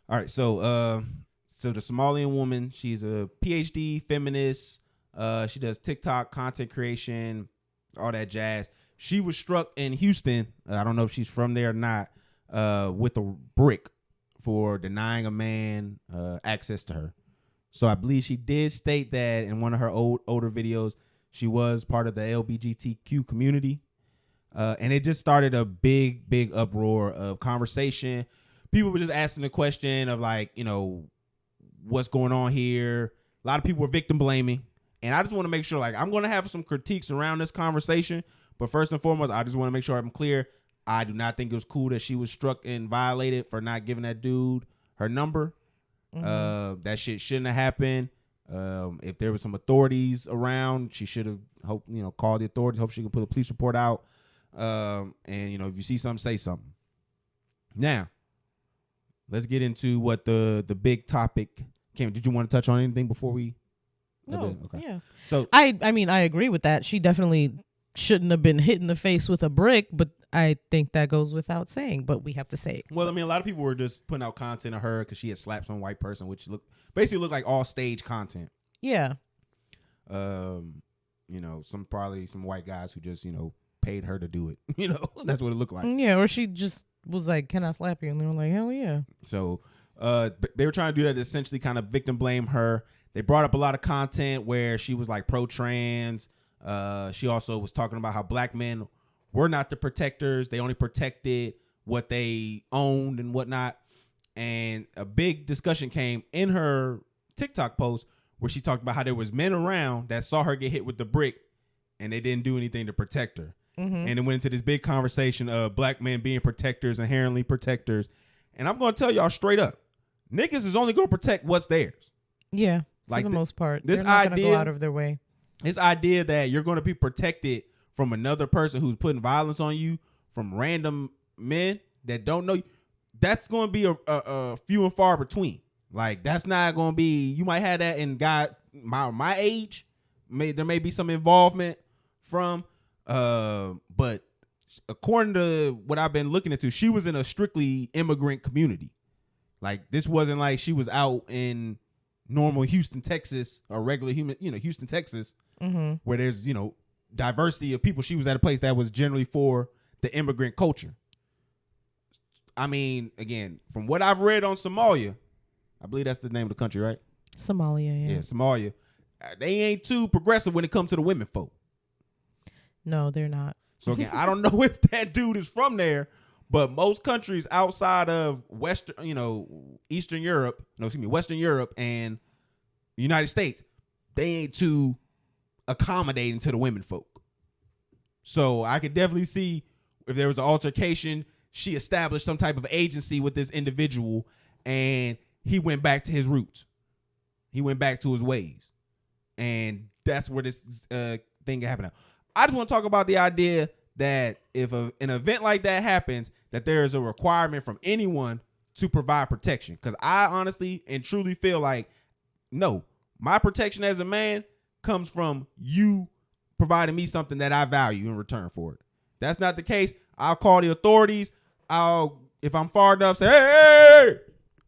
All right, so the Somalian woman, she's a PhD feminist. She does TikTok content creation, all that jazz. She was struck in Houston. I don't know if she's from there or not. With a brick for denying a man access to her. So I believe she did state that in one of her older videos, she was part of the LGBTQ community. And it just started a big uproar of conversation. People were just asking the question of like, what's going on here? A lot of people were victim blaming. And I just want to make sure, like, I'm going to have some critiques around this conversation. But first and foremost, I just want to make sure I'm clear. I do not think it was cool that she was struck and violated for not giving that dude her number. That shit shouldn't have happened. If there was some authorities around, she should have called the authorities. Hope she can put a police report out. And if you see something, say something. Now, let's get into what the big topic came. Did you want to touch on anything before we? No. Okay. Yeah. So I mean, I agree with that. She definitely shouldn't have been hit in the face with a brick, but I think that goes without saying, but we have to say it. Well, I mean, a lot of people were just putting out content of her because she had slapped some white person, which basically looked like all stage content. Yeah. Some white guys who just, paid her to do it. That's what it looked like. Yeah, or she just was like, "Can I slap you?" And they were like, "Hell yeah." So they were trying to do that to essentially kind of victim blame her. They brought up a lot of content where she was like pro-trans. She also was talking about how black men were not the protectors. They only protected what they owned and whatnot. And a big discussion came in her TikTok post where she talked about how there was men around that saw her get hit with the brick and they didn't do anything to protect her. And it went into this big conversation of black men being protectors, inherently protectors. And I'm going to tell y'all straight up, niggas is only going to protect what's theirs. Yeah, for the most part. They're not going to go out of their way. This idea that you're going to be protected from another person who's putting violence on you, from random men that don't know you, that's going to be a few and far between. Like, that's not going to be, you might have that in my age. There may be some involvement from, but according to what I've been looking into, she was in a strictly immigrant community. Like, this wasn't like she was out in normal Houston, Texas, or regular Houston, Texas, where there's, diversity of people. She was at a place that was generally for the immigrant culture. I mean, again, from what I've read on Somalia, I believe that's the name of the country, right? Somalia, yeah. Yeah, Somalia. They ain't too progressive when it comes to the women folk. No, they're not. So again, I don't know if that dude is from there, but most countries outside of Western Europe and the United States, they ain't too accommodating to the women folk. So I could definitely see if there was an altercation, she established some type of agency with this individual and he went back to his roots. He went back to his ways. And that's where this thing happened. I just want to talk about the idea that if an event like that happens, that there is a requirement from anyone to provide protection. Because I honestly and truly feel like, no, my protection as a man comes from you providing me something that I value in return for it. If that's not the case, I'll call the authorities. If I'm far enough, say,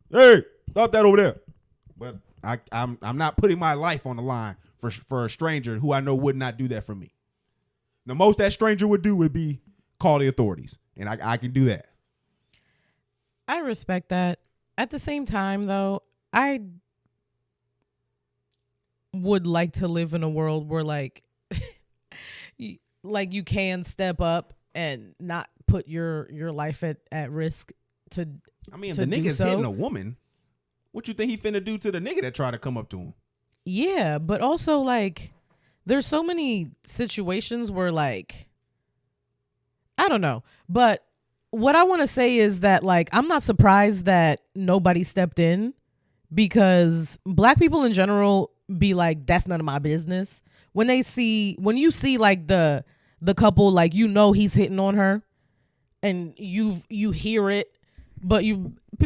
hey, stop that over there. But I'm not putting my life on the line for a stranger who I know would not do that for me. The most that stranger would do would be call the authorities, and I can do that. I respect that. At the same time, though, I would like to live in a world where, like, you can step up and not put your life at risk to. I mean, if the nigga's hitting a woman, what you think he finna do to the nigga that try to come up to him? Yeah, but also, like, there's so many situations where, like, I don't know. But what I want to say is that, like, I'm not surprised that nobody stepped in, because black people in general be like, that's none of my business. When you see like the couple, like, he's hitting on her and you hear it, but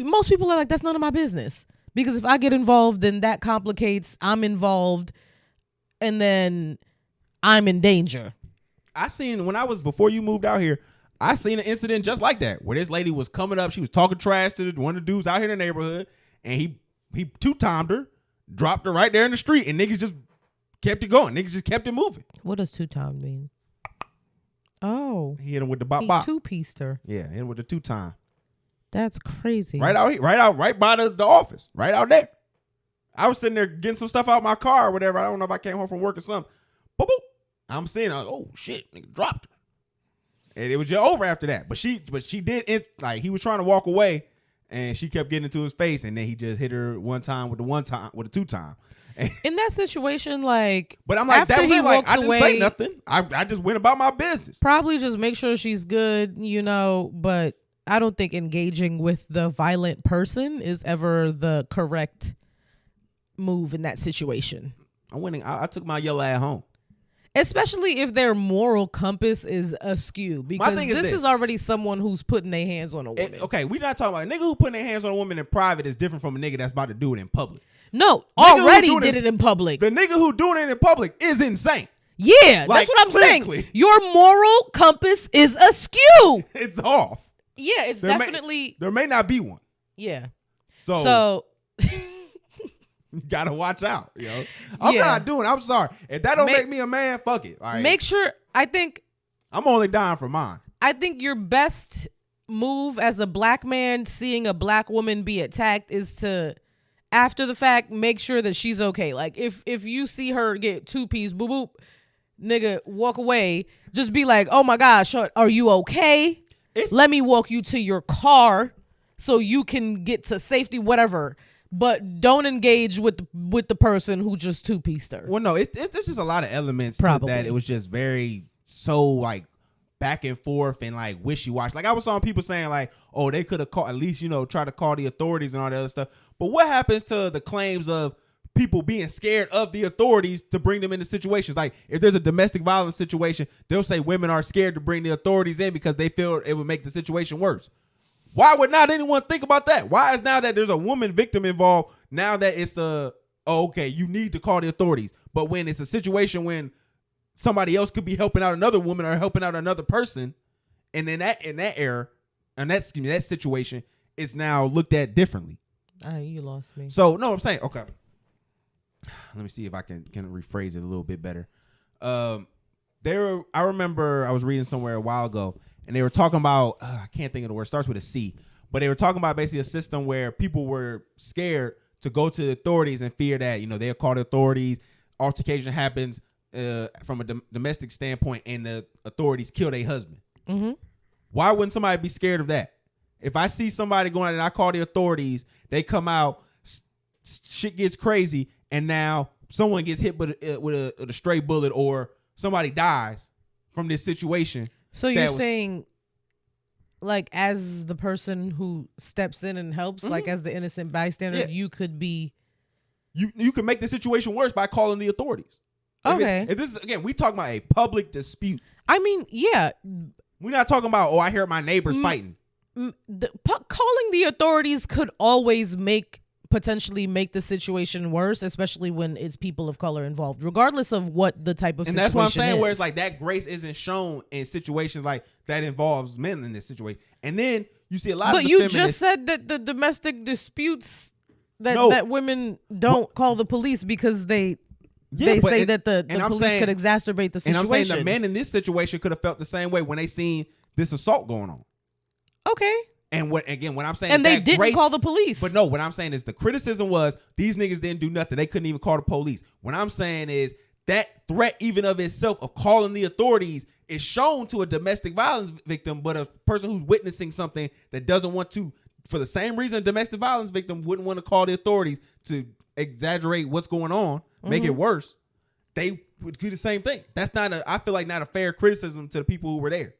most people are like, that's none of my business. Because if I get involved, then that complicates, I'm involved, and then I'm in danger. Before you moved out here, I seen an incident just like that, where this lady was coming up, she was talking trash to one of the dudes out here in the neighborhood, and he two-timed her, dropped her right there in the street, and niggas just kept it going. Niggas just kept it moving. What does two-time mean? Oh. He hit him with the bop He bop. two-pieced her. Yeah, hit him with the two-time. That's crazy. Right by the office. Right out there. I was sitting there getting some stuff out my car or whatever. I don't know if I came home from work or something. Boop, boop. I'm seeing, oh shit, nigga dropped her. And it was just over after that. But she did, like, he was trying to walk away, and she kept getting into his face, and then he just hit her with a two-time. In that situation, like, But I'm like, after that was he it. Like, walks I didn't away, say nothing. I just went about my business. probably just make sure she's good, but I don't think engaging with the violent person is ever the correct move in that situation. I took my yellow ass home. Especially if their moral compass is askew, because thing is this this. is already someone who's putting their hands on a woman. Okay, we're not talking about a nigga who putting their hands on a woman in private is different from a nigga that's about to do it in public. No, Nigga who already doing did it in public. The nigga who doing it in public is insane. Yeah, Like, that's what I'm saying. clinically. Your moral compass is askew. It's off. Yeah, it's There definitely there may not be one. yeah. So you gotta watch out, yo. I'm Yeah. not doing it. I'm sorry. If that don't Make- make me a man, fuck it. All right. Make sure. I'm only dying for mine. I think your best move as a black man seeing a black woman be attacked is to, after the fact, make sure that she's okay. Like if you see her get two-piece, boop boop, nigga, walk away. Just be like, oh my gosh, are you okay? Let me walk you to your car so you can get to safety, whatever. But don't engage with the person who just two-pieced her. Well, no, there's just a lot of elements Probably. to that. It was just very so like back and forth and like wishy-washy. Like I was on people saying like, oh, they could have called, at least, try to call the authorities and all that other stuff. But what happens to the claims of people being scared of the authorities to bring them into situations? Like if there's a domestic violence situation, they'll say women are scared to bring the authorities in because they feel it would make the situation worse. Why would not anyone think about that? Why is now that there's a woman victim involved, now that it's okay, you need to call the authorities. But when it's a situation when somebody else could be helping out another woman or helping out another person, and in that era, and that situation is now looked at differently. You lost me. So no, I'm saying, okay. Let me see if I can rephrase it a little bit better. I remember I was reading somewhere a while ago, and they were talking about, I can't think of the word, it starts with a C, but they were talking about basically a system where people were scared to go to the authorities and fear that, they'll call the authorities, altercation happens from a domestic standpoint, and the authorities kill their husband. Mm-hmm. Why wouldn't somebody be scared of that? If I see somebody going out and I call the authorities, they come out, shit gets crazy, and now someone gets hit with a stray bullet or somebody dies from this situation. So you're saying, like, as the person who steps in and helps, like as the innocent bystander, Yeah. you could be. You can make the situation worse by calling the authorities. Okay. If this is, again, we talking about a public dispute. I mean, yeah. We're not talking about, I heard my neighbors fighting. Calling the authorities could always potentially make the situation worse, especially when it's people of color involved, regardless of what the type of And situation that's what I'm saying, is. where it's like that grace isn't shown in situations like that involves men in this situation. And then you see a lot of But the you feminists, just said that the domestic disputes that women don't call the police because they say that the police could exacerbate the situation. And I'm saying the men in this situation could have felt the same way when they seen this assault going on. Okay. And when I'm saying, And they that didn't grace, call the police. But no, what I'm saying is the criticism was these niggas didn't do nothing. They couldn't even call the police. What I'm saying is that threat, even of itself, of calling the authorities, is shown to a domestic violence victim, but a person who's witnessing something that doesn't want to, for the same reason a domestic violence victim wouldn't want to call the authorities to exaggerate what's going on, make it worse, they would do the same thing. That's I feel like not a fair criticism to the people who were there.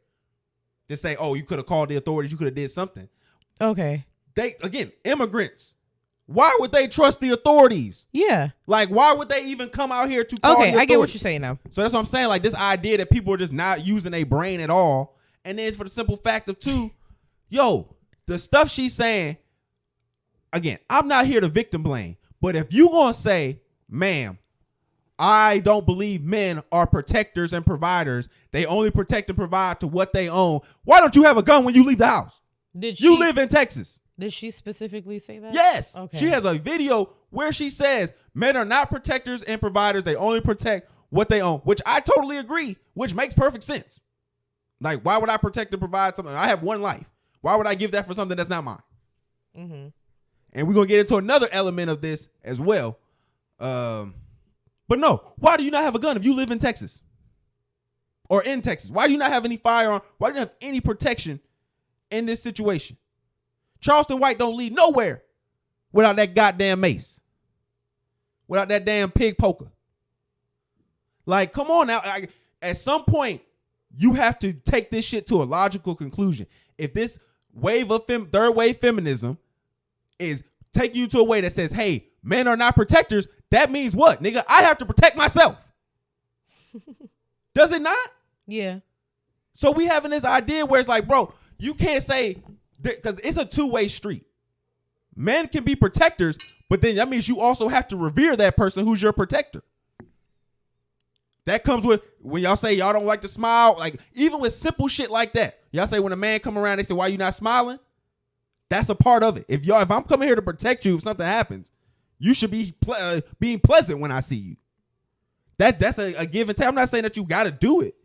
Just say, you could have called the authorities, you could have did something. Okay. Immigrants. Why would they trust the authorities? Yeah. Like, why would they even come out here to call the authorities? I get what you're saying now. So that's what I'm saying. Like, this idea that people are just not using their brain at all. And then it's for the simple fact of the stuff she's saying, again, I'm not here to victim blame. But if you gonna say, ma'am, I don't believe men are protectors and providers. They only protect and provide to what they own. Why don't you have a gun when you leave the house? You live in Texas. Did she specifically say that? Yes. Okay. She has a video where she says men are not protectors and providers. They only protect what they own, which I totally agree, which makes perfect sense. Like, why would I protect and provide something? I have one life. Why would I give that for something that's not mine? Mm-hmm. And we're going to get into another element of this as well. But no, why do you not have a gun if you live in Texas? Or in Texas? Why do you not have any firearm? Why do you not have any protection in this situation? Charleston White don't leave nowhere without that goddamn mace. Without that damn pig poker. Like, come on now. At some point, you have to take this shit to a logical conclusion. If this wave of third wave feminism is taking you to a way that says, hey, men are not protectors, that means what? Nigga, I have to protect myself. Does it not? Yeah. So we having this idea where it's like, bro, you can't say, because it's a two-way street. Men can be protectors, but then that means you also have to revere that person who's your protector. That comes with, when y'all say y'all don't like to smile, like even with simple shit like that. Y'all say when a man come around, they say, why you not smiling? That's a part of it. If I'm coming here to protect you, if something happens, you should be being pleasant when I see you. That's a give and take. I'm not saying that you got to do it,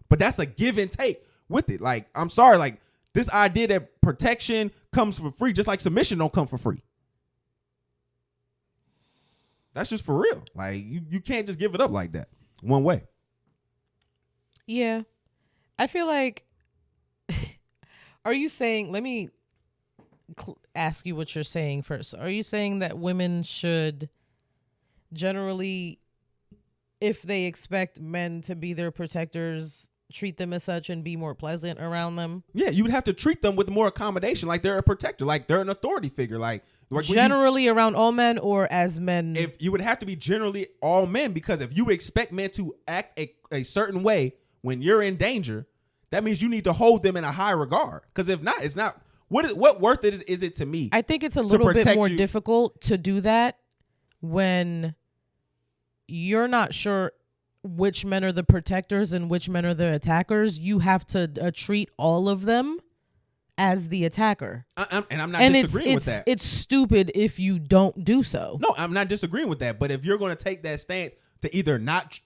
but that's a give and take with it. Like, I'm sorry, like this idea that protection comes for free, just like submission don't come for free. That's just for real. Like, you can't just give it up like that one way. Yeah. I feel like, are you saying, let me ask you what you're saying first. Are you saying that women should generally, if they expect men to be their protectors, treat them as such and be more pleasant around them? Yeah, you would have to treat them with more accommodation, like they're a protector, like they're an authority figure, like generally around all men or as men? If you would have to be generally all men, because if you expect men to act a certain way when you're in danger, that means you need to hold them in a high regard. Because if not, it's not. What worth it is it to me? I think it's a little bit more difficult to do that when you're not sure which men are the protectors and which men are the attackers. You have to treat all of them as the attacker. I'm not disagreeing with that. It's stupid if you don't do so. No, I'm not disagreeing with that. But if you're going to take that stance to either not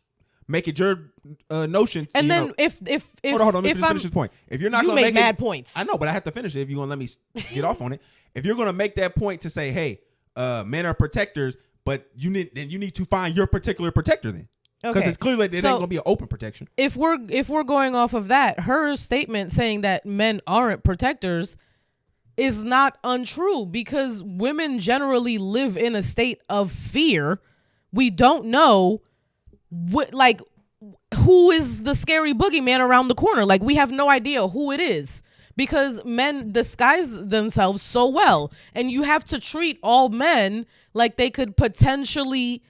make it your notion, and then if hold on, let me finish this point. If you're not going to make mad points, I know, but I have to finish it. If you're going to let me get off on it, if you're going to make that point to say, hey, men are protectors, but you need to find your particular protector then. Because it's clearly it ain't gonna be an open protection. If we're going off of that, her statement saying that men aren't protectors is not untrue, because women generally live in a state of fear. We don't know who is the scary boogeyman around the corner. Like, we have no idea who it is, because men disguise themselves so well, and you have to treat all men like they could potentially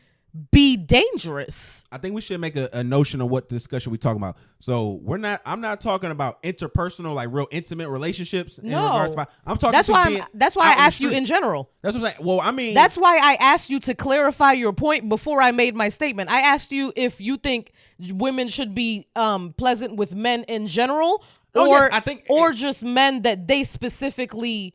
be dangerous. I think we should make a notion of what discussion we talking about. So I'm not talking about interpersonal, like real intimate relationships. No, in regards to, I'm talking. That's why I asked you in general. That's what I'm saying. Well, I mean, that's why I asked you to clarify your point before I made my statement. I asked you if you think women should be pleasant with men in general, or just men that they specifically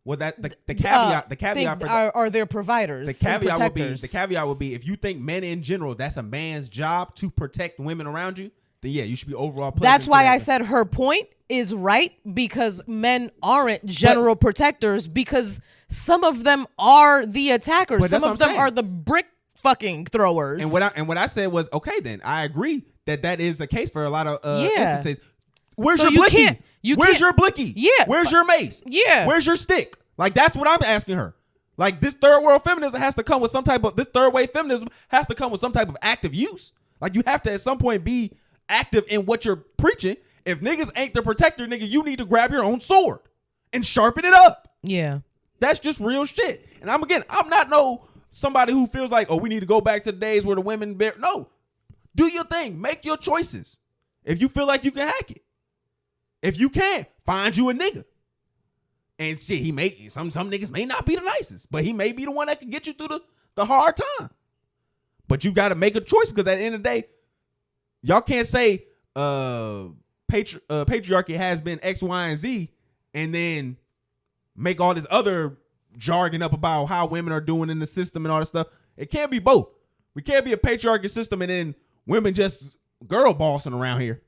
well, that the caveat for are their providers. The caveat would be if you think men in general, that's a man's job to protect women around you, then yeah, you should be overall pleasant. That's why I said her point is right, because men aren't general protectors, because some of them are the attackers. Some of them are the brick fucking throwers. And what I said was, okay, then I agree that is the case for a lot of instances. Where's your blicky? Where's your blicky? Yeah. Where's your mace? Yeah. Where's your stick? Like, that's what I'm asking her. Like, this third world feminism has to come with this third wave feminism has to come with some type of active use. Like, you have to at some point be active in what you're preaching. If niggas ain't the protector, nigga, you need to grab your own sword and sharpen it up. Yeah. That's just real shit. And I'm not somebody who feels like, oh, we need to go back to the days where the women bear. No. Do your thing. Make your choices. If you feel like you can hack it. If you can, find you a nigga. And see, some niggas may not be the nicest, but he may be the one that can get you through the hard time. But you got to make a choice, because at the end of the day, y'all can't say patriarchy has been X, Y, and Z, and then make all this other jargon up about how women are doing in the system and all this stuff. It can't be both. We can't be a patriarchy system and then women just girl bossing around here.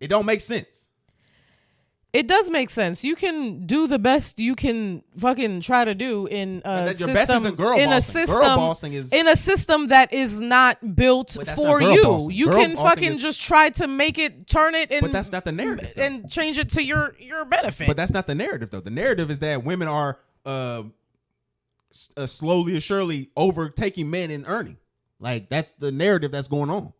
It don't make sense. It does make sense. You can do the best you can fucking try to do in a system. Best isn't girl in bossing. a system, girl bossing is in a system that is not built for not you. bossing. You Girl can bossing fucking is, just try to make it, turn it, and but that's not the narrative. And change it to your benefit. But that's not the narrative, though. The narrative is that women are slowly or surely overtaking men in earning. Like that's the narrative that's going on.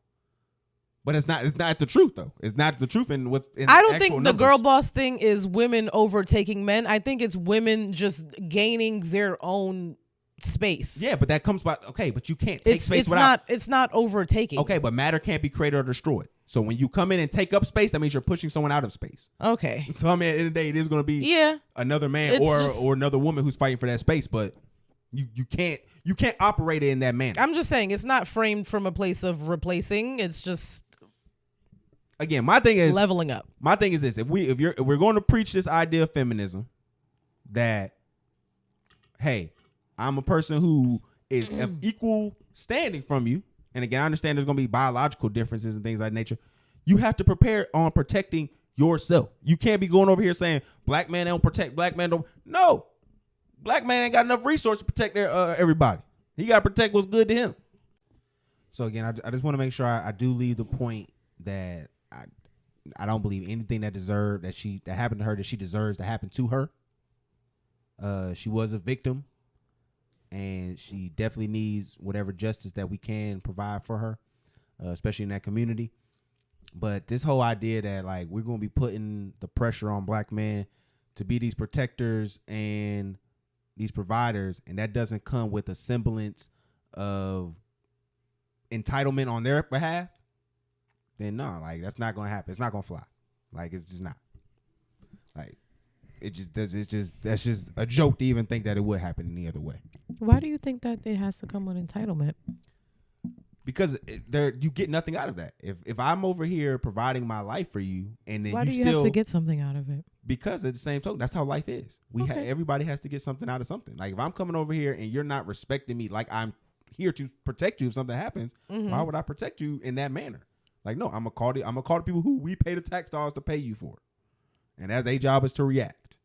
But it's not the truth though. It's not the truth in what's in I don't actual think numbers. the girl boss thing is women overtaking men. I think it's women just gaining their own space. Yeah, but that comes by but you can't take space without it's not overtaking. Okay, but matter can't be created or destroyed. So when you come in and take up space, that means you're pushing someone out of space. Okay. So I mean at the end of the day, it is gonna be another man or another woman who's fighting for that space, but you can't operate it in that manner. I'm just saying it's not framed from a place of replacing. It's just again, my thing is leveling up. My thing is this: if we're going to preach this idea of feminism, that hey, I'm a person who is of equal standing from you, and again, I understand there's going to be biological differences and things of that nature. You have to prepare on protecting yourself. You can't be going over here saying black man don't protect black man don't. No, black man ain't got enough resources to protect everybody. He got to protect what's good to him. So again, I just want to make sure I do leave the point that I don't believe anything that happened to her that she deserves to happen to her. She was a victim, and she definitely needs whatever justice that we can provide for her, especially in that community. But this whole idea that like we're going to be putting the pressure on black men to be these protectors and these providers, and that doesn't come with a semblance of entitlement on their behalf, then no, like that's not gonna happen. It's not gonna fly. Like it's just not. Like that's just a joke to even think that it would happen any other way. Why do you think that it has to come with entitlement? Because you get nothing out of that. If I'm over here providing my life for you, and then why do you have to get something out of it? Because at the same token, that's how life is. Everybody has to get something out of something. Like if I'm coming over here and you're not respecting me, like I'm here to protect you if something happens, why would I protect you in that manner? Like no, I'm gonna call the people who we pay the tax dollars to pay you for, and their job is to react,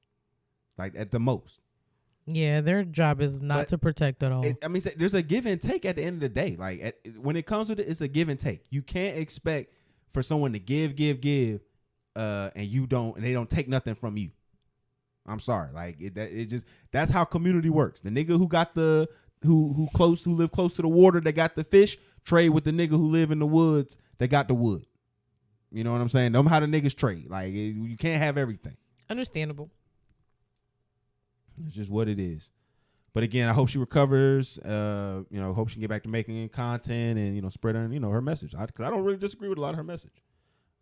like at the most. Yeah, their job is not to protect at all. There's a give and take at the end of the day. Like when it comes to it, it's a give and take. You can't expect for someone to give, and they don't take nothing from you. I'm sorry. Like that's how community works. The nigga who got who live close to the water that got the fish trade with the nigga who live in the woods that got the wood. You know what I'm saying? Know how the niggas trade. Like you can't have everything. Understandable. It's just what it is. But again, I hope she recovers. Hope she can get back to making content and spreading her message. Because I don't really disagree with a lot of her message.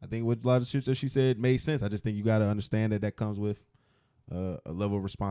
I think with a lot of shit that she said made sense. I just think you got to understand that comes with a level of responsibility.